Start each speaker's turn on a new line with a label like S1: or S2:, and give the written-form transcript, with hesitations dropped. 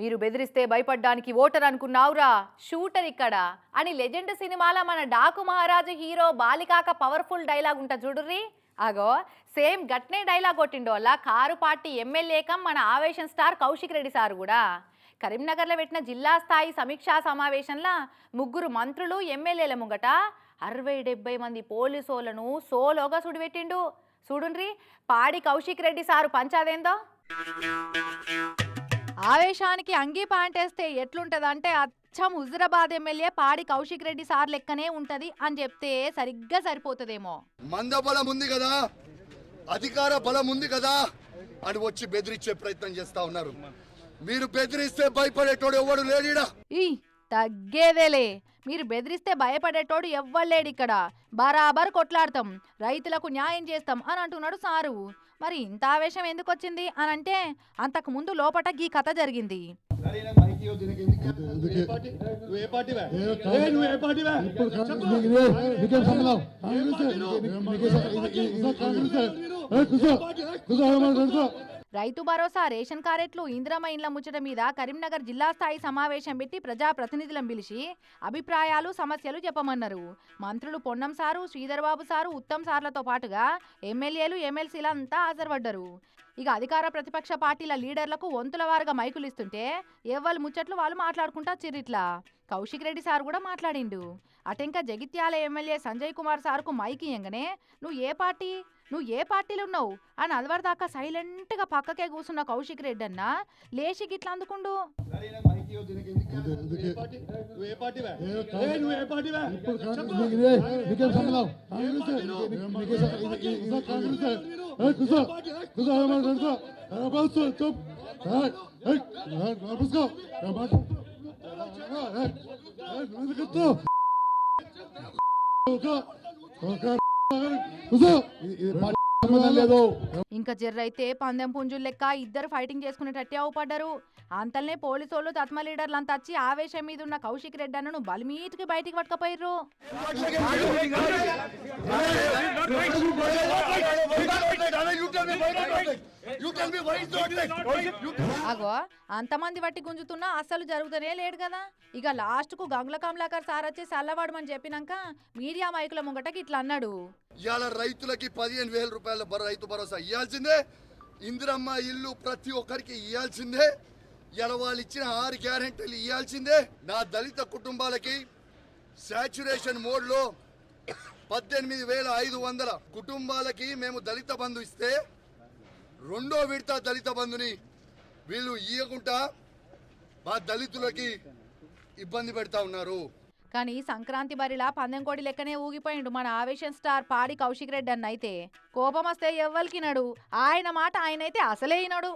S1: మీరు బెదిరిస్తే భయపడ్డానికి voter అనుకున్నావురా shooter ఇక్కడ అని లెజెండ్ సినిమాలో మన డాకు మహారాజు హీరో బాలికాక పవర్ఫుల్ డైలాగ్ ఉంట చూడుర్రి. అగో సేమ్ గట్నే డైలాగ్ కొట్టిండోళ్ళ కారు పార్టీ ఎమ్మెల్యేకం మన ఆవేశం స్టార్ కౌశిక్ రెడ్డి సార్ కూడా. కరీంనగర్లో పెట్టిన జిల్లా స్థాయి సమీక్షా సమావేశంలో 3 మంత్రులు ఎమ్మెల్యేల ముంగట 60-70 మంది పోలీసోళ్లను సోలోగా సుడిపెట్టిండు. చూడుండ్రి పాడి కౌశిక్ రెడ్డి సారు పంచాదేందో. ఆవేశానికి అంగీ పాంటేస్తే ఎట్లుంటదంటే అచ్చం హుజురాబాద్ ఎమ్మెల్యే పాడి కౌశిక్ రెడ్డి సార్ లెక్కనే ఉంటది అని చెప్తే సరిగ్గా సరిపోతుందేమో.
S2: మంద బలం ఉంది కదా, అధికార బలం ఉంది కదా అని వచ్చి బెదిరించే ప్రయత్నం చేస్తా ఉన్నారు. మీరు బెదిరిస్తే భయపడేటోడు ఎవడు లేడీడా.
S1: ఈ తగ్గేదేలే, మీరు బెదిరిస్తే భయపడేటోడు ఎవ్వలేడు ఇక్కడ. బరాబర్ కొట్లాడతాం, రైతులకు న్యాయం చేస్తాం అని అంటున్నాడు సారు. మరి ఇంత ఆవేశం ఎందుకు వచ్చింది అని అంటే అంతకు ముందు లోపట ఈ కథ జరిగింది. రైతు భరోసా, రేషన్ కార్డులు, ఇందిరమ్మ ఇండ్ల ముచ్చట మీద కరీంనగర్ జిల్లా స్థాయి సమావేశం పెట్టి ప్రజాప్రతినిధులను పిలిచి అభిప్రాయాలు, సమస్యలు చెప్పమన్నారు. మంత్రులు పొన్నం సారు, శ్రీధర్ బాబు సారు, ఉత్తమ్ సార్లతో పాటుగా ఎమ్మెల్యేలు, ఎమ్మెల్సీలంతా హాజరుపడ్డారు. ఇక అధికార ప్రతిపక్ష పార్టీల లీడర్లకు వంతుల వారుగా మైకులు ఇస్తుంటే ఎవ్వరు ముచ్చట్లు వాళ్ళు మాట్లాడుకుంటా చిరిట్లా. కౌశిక్ రెడ్డి సార్ కూడా మాట్లాడిండు. అటెంక జగిత్యాల ఎమ్మెల్యే సంజయ్ కుమార్ సార్కు మైకి ఇయ్యంగానే నువ్వు ఏ పార్టీలు ఉన్నావు అని అదివరదాకా సైలెంట్ గా పక్కకే కూర్చున్న కౌశిక్ రెడ్డి అన్న లేచి గిట్లా అందుకుండు. ఇంకా జర్రైతే పందెం పుంజులు లెక్క ఇద్దరు ఫైటింగ్ చేసుకునేటట్టే అవుపడ్డారు. అంతల్నే పోలీసోళ్ళు తత్మ లీడర్లంతా వచ్చి ఆవేశం మీద ఉన్న కౌశిక్ రెడ్డి అన్నను బలిమీటికి బయటికి పట్టుకపోయిర్రు. అగో అంతమంది బట్టి గుంజుతున్నా అస్సలు జరుగుతూనే లేడు కదా. ఇక లాస్ట్ కు గంగుల కమలాకర్ సార్ వచ్చి చల్లవాడమని చెప్పినాక మీడియా మైకుల ముంగటకి ఇట్లా అన్నాడు.
S2: ఇవాళ రైతులకి 15,000 రూపాయల రైతు భరోసా ఇవ్వాల్సిందే, ఇందిరమ్మ ఇల్లు ప్రతి ఒక్కరికి ఇవ్వాల్సిందే, ఇలా వాళ్ళు ఇచ్చిన 6 గ్యారెంటీలు ఇవ్వాల్సిందే. నా దళిత కుటుంబాలకి సాచ్యురేషన్ మోడ్ లో 18,500 కుటుంబాలకి మేము దళిత బంధు ఇస్తే 2వ విడత దళిత బంధుని వీళ్ళు ఇవ్వకుండా మా దళితులకి ఇబ్బంది పెడతా ఉన్నారు.
S1: కానీ సంక్రాంతి బరిలా పందెం కోడి లెక్కనే ఊగిపోయిండు మన ఆవేశం స్టార్ పాడి కౌశిక్ రెడ్డి అన్న. అయితే కోపం వస్తే ఎవ్వరికినడు, ఆయన మాట ఆయనైతే అసలే అయినాడు.